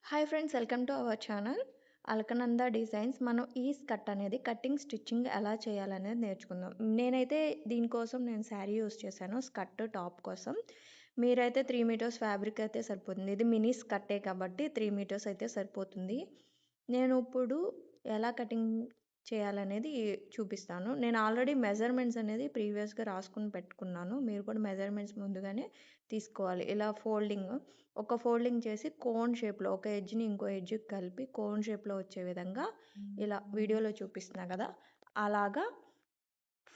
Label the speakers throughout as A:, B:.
A: Hi friends, welcome to our channel Alakananda designs. మనం ఈ skirt అనేది కటింగ్ స్టిచ్చింగ్ ఎలా చేయాలనేది నేర్చుకుందాం. నేనైతే దీనికోసం శారీ యూస్ చేశాను, స్కర్ట్ టాప్ కోసం. మీరైతే 3 మీటర్స్ ఫ్యాబ్రిక్ అయితే సరిపోతుంది. ఇది మినీ స్కర్టే కాబట్టి 3 మీటర్స్ అయితే సరిపోతుంది. నేను ఇప్పుడు ఎలా కటింగ్ చేయాలనేది చూపిస్తాను. నేను ఆల్రెడీ మెజర్మెంట్స్ అనేది ప్రీవియస్గా రాసుకుని పెట్టుకున్నాను. మీరు కూడా మెజర్మెంట్స్ ముందుగానే తీసుకోవాలి. ఇలా ఒక ఫోల్డింగ్ చేసి కోన్ షేప్లో ఒక ఎడ్జ్ని ఇంకో ఎడ్జ్కి కలిపి కోన్ షేప్లో వచ్చే విధంగా ఇలా వీడియోలో చూపిస్తున్నా కదా, అలాగా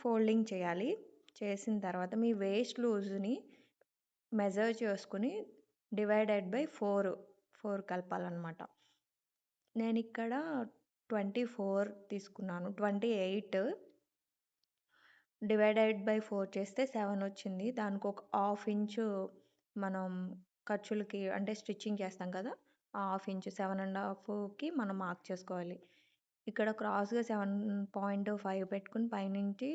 A: ఫోల్డింగ్ చేయాలి. చేసిన తర్వాత మీ వేస్ట్ లూజ్ని మెజర్ చేసుకుని డివైడెడ్ బై 4 కలపాలన్నమాట. నేను ఇక్కడ 24 తీసుకున్నాను. 28 డివైడెడ్ బై 4 చేస్తే 7 వచ్చింది. దానికి ఒక హాఫ్ ఇంచు మనం ఖర్చులకి అంటే స్టిచ్చింగ్ చేస్తాం కదా, ఆ హాఫ్ ఇంచు 7.5కి మనం మార్క్ చేసుకోవాలి. ఇక్కడ క్రాస్గా 7.5 పెట్టుకుని పైనుంచి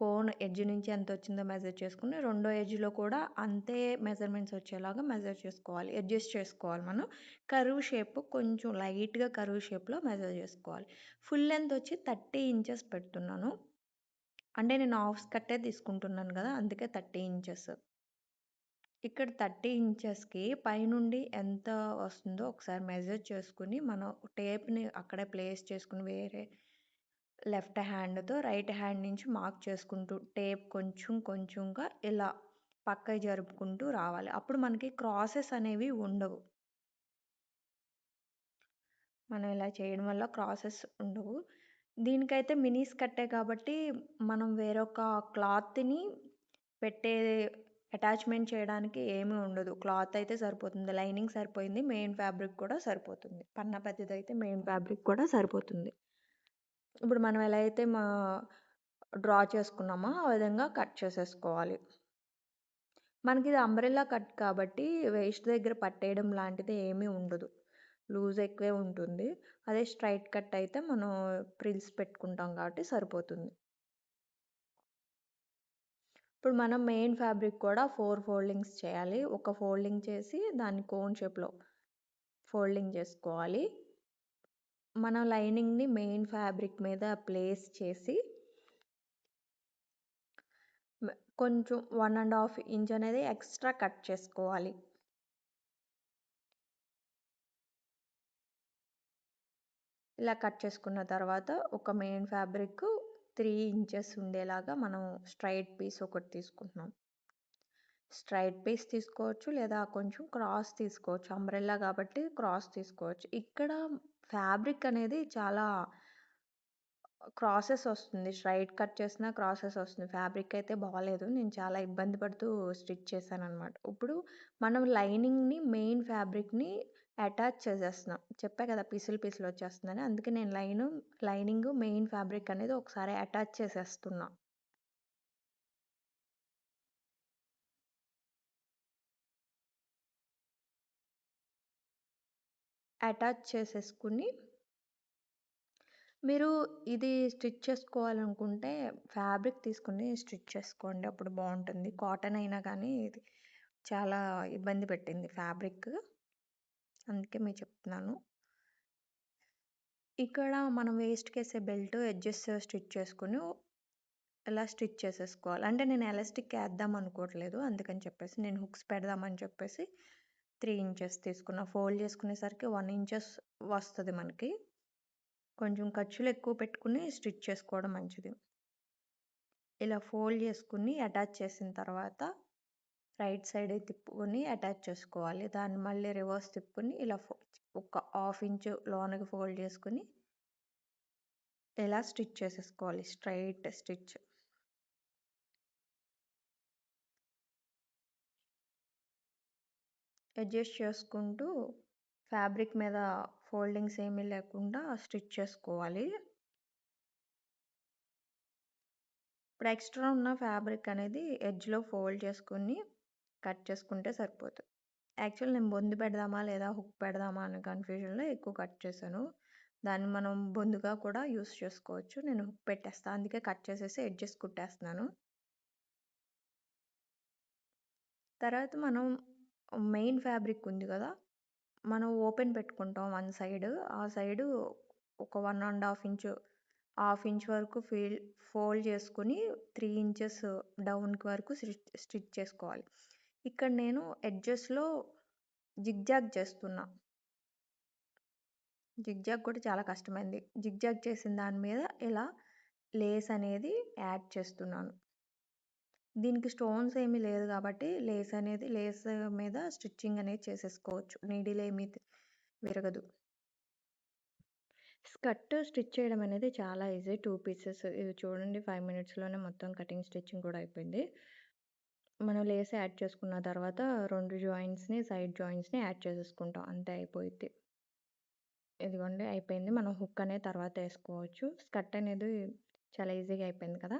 A: కోన్ ఎడ్జ్ నుంచి ఎంత వచ్చిందో మెజర్ చేసుకుని రెండో ఎడ్జ్లో కూడా అంతే మెజర్మెంట్స్ వచ్చేలాగా మెజర్ చేసుకోవాలి, అడ్జస్ట్ చేసుకోవాలి. మనం కర్వ్ షేప్ కొంచెం లైట్గా కర్వ్ షేప్లో మెజర్ చేసుకోవాలి. ఫుల్ లెంత్ వచ్చి 30 ఇంచెస్ పెడుతున్నాను. అంటే నేను హాఫ్ స్కర్టే తీసుకుంటున్నాను కదా, అందుకే 30 ఇంచెస్. ఇక్కడ 30 ఇంచెస్కి పైనుండి ఎంత వస్తుందో ఒకసారి మెజర్ చేసుకుని మనం టేప్ని అక్కడే ప్లేస్ చేసుకుని వేరే లెఫ్ట్ హ్యాండ్తో రైట్ హ్యాండ్ నుంచి మార్క్ చేసుకుంటూ టేప్ కొంచెం కొంచెంగా ఇలా పక్కకి జరుపుకుంటూ రావాలి. అప్పుడు మనకి క్రాసెస్ అనేవి ఉండవు. మనం ఇలా చేయడం వల్ల క్రాసెస్ ఉండవు. దీనికైతే మినీ స్కర్టే కాబట్టి మనం వేరొక క్లాత్ని పెట్టే అటాచ్మెంట్ చేయడానికి ఏమీ ఉండదు. క్లాత్ అయితే సరిపోతుంది, లైనింగ్ సరిపోయింది, మెయిన్ ఫ్యాబ్రిక్ కూడా సరిపోతుంది. పన్నా పెద్దదైతే మెయిన్ ఫ్యాబ్రిక్ కూడా సరిపోతుంది. ఇప్పుడు మనం ఎలా అయితే డ్రా చేసుకున్నామో ఆ విధంగా కట్ చేసేసుకోవాలి. మనకి ఇది అంబ్రెల్లా కట్ కాబట్టి వేస్ట్ దగ్గర పట్టేయడం లాంటిది ఏమీ ఉండదు, లూజ్ ఎక్కువే ఉంటుంది. అదే స్ట్రైట్ కట్ అయితే మనం ప్రిల్స్ పెట్టుకుంటాం కాబట్టి సరిపోతుంది. ఇప్పుడు మనం మెయిన్ ఫ్యాబ్రిక్ కూడా 4 ఫోల్డింగ్స్ చేయాలి. ఒక ఫోల్డింగ్ చేసి దాన్ని కోన్ షేప్లో ఫోల్డింగ్ చేసుకోవాలి. మనం లైనింగ్ని మెయిన్ ఫ్యాబ్రిక్ మీద ప్లేస్ చేసి కొంచెం 1.5 ఇంచ్ అనేది ఎక్స్ట్రా కట్ చేసుకోవాలి. ఇలా కట్ చేసుకున్న తర్వాత ఒక మెయిన్ ఫ్యాబ్రిక్ 3 ఇంచెస్ ఉండేలాగా మనం స్ట్రైట్ పీస్ ఒకటి తీసుకుంటున్నాం. స్ట్రైట్ పీస్ తీసుకోవచ్చు లేదా కొంచెం క్రాస్ తీసుకోవచ్చు. అంబ్రెల్లా కాబట్టి క్రాస్ తీసుకోవచ్చు. ఇక్కడ ఫ్యాబ్రిక్ అనేది చాలా క్రాసెస్ వస్తుంది. స్ట్రైట్ కట్ చేసినా క్రాసెస్ వస్తుంది. ఫ్యాబ్రిక్ అయితే బాలేదు. నేను చాలా ఇబ్బంది పడుతూ స్టిచ్ చేశాననమాట. ఇప్పుడు మనం లైనింగ్ని మెయిన్ ఫ్యాబ్రిక్ని అటాచ్ చేసేస్తున్నాం. చెప్పా కదా పీసులు పీసులు వచ్చేస్తుందని. అందుకే నేను లైనింగ్ మెయిన్ ఫ్యాబ్రిక్ అనేది ఒకసారి అటాచ్ చేసేస్తున్నా. అటాచ్ చేసేసుకుని మీరు ఇది స్టిచ్ చేసుకోవాలనుకుంటే ఫ్యాబ్రిక్ తీసుకుని స్టిచ్ చేసుకోండి, అప్పుడు బాగుంటుంది. కాటన్ అయినా కానీ ఇది చాలా ఇబ్బంది పెట్టింది ఫ్యాబ్రిక్, అందుకే మీకు చెప్తున్నాను. ఇక్కడ మనం వేస్ట్కి వేసే బెల్ట్ ఎడ్జెస్ స్టిచ్ చేసుకుని ఇలా స్టిచ్ చేసేసుకోవాలి. అంటే నేను ఎలాస్టిక్ వేద్దాం అనుకోవట్లేదు, అందుకని చెప్పేసి నేను హుక్స్ పెడదామని చెప్పేసి 3 ఇంచెస్ తీసుకున్నా. ఫోల్డ్ చేసుకునేసరికి 1 ఇంచెస్ వస్తుంది మనకి. కొంచెం ఖర్చులు ఎక్కువ పెట్టుకుని స్టిచ్ చేసుకోవడం మంచిది. ఇలా ఫోల్డ్ చేసుకుని అటాచ్ చేసిన తర్వాత రైట్ సైడ్ తిప్పుకొని అటాచ్ చేసుకోవాలి. దాన్ని మళ్ళీ రివర్స్ తిప్పుకొని ఇలా ఒక హాఫ్ ఇంచు లోనకి ఫోల్డ్ చేసుకుని ఇలా స్టిచ్ చేసేసుకోవాలి, స్ట్రైట్ స్టిచ్. అడ్జస్ట్ చేసుకుంటూ ఫ్యాబ్రిక్ మీద ఫోల్డింగ్స్ ఏమీ లేకుండా స్టిచ్ చేసుకోవాలి. ఇప్పుడు ఎక్స్ట్రా ఉన్న ఫ్యాబ్రిక్ అనేది ఎడ్జ్లో ఫోల్డ్ చేసుకుని కట్ చేసుకుంటే సరిపోతుంది. యాక్చువల్ నేను బొందు పెడదామా లేదా హుక్ పెడదామా అనే కన్ఫ్యూజన్లో ఎక్కువ కట్ చేశాను. దాన్ని మనం బొందుగా కూడా యూస్ చేసుకోవచ్చు. నేను హుక్ పెట్టేస్తాను, అందుకే కట్ చేసేసి ఎడ్జెస్ కుట్టేస్తున్నాను. తర్వాత మనం మెయిన్ ఫ్యాబ్రిక్ ఉంది కదా, మనం ఓపెన్ పెట్టుకుంటాం వన్ సైడ్. ఆ సైడు ఒక 1 ½ ఇంచు, హాఫ్ ఇంచ్ వరకు ఫోల్డ్ చేసుకొని 3 ఇంచెస్ డౌన్‌కి వరకు స్టిచ్ చేసుకోవాలి. ఇక్కడ నేను ఎడ్జెస్‌లో జిగ్‌జాగ్ చేస్తున్నా. జిగ్‌జాగ్ కూడా చాలా కష్టమైంది. జిగ్‌జాగ్ చేసిన దాని మీద ఇలా లేస్ అనేది యాడ్ చేస్తున్నాను. దీనికి స్టోన్స్ ఏమీ లేదు కాబట్టి లేస్ మీద స్టిచ్చింగ్ అనేది చేసేసుకోవచ్చు. నీడిల్ ఏమీ విరగదు. స్కర్ట్ స్టిచ్ చేయడం అనేది చాలా ఈజీ. 2 పీసెస్ ఇది చూడండి 5 మినిట్స్‌లోనే మొత్తం కటింగ్, స్టిచ్చింగ్ కూడా అయిపోయింది. మనం లేస్ యాడ్ చేసుకున్న తర్వాత 2 సైడ్ జాయింట్స్‌ని యాడ్ చేసేసుకుంటాం. అంతే అయిపోయిద్ది. ఇదిగోండి అయిపోయింది. మనం హుక్ అనేది తర్వాత ఏసుకోవచ్చు. స్కర్ట్ అనేది చాలా ఈజీగా అయిపోయింది కదా!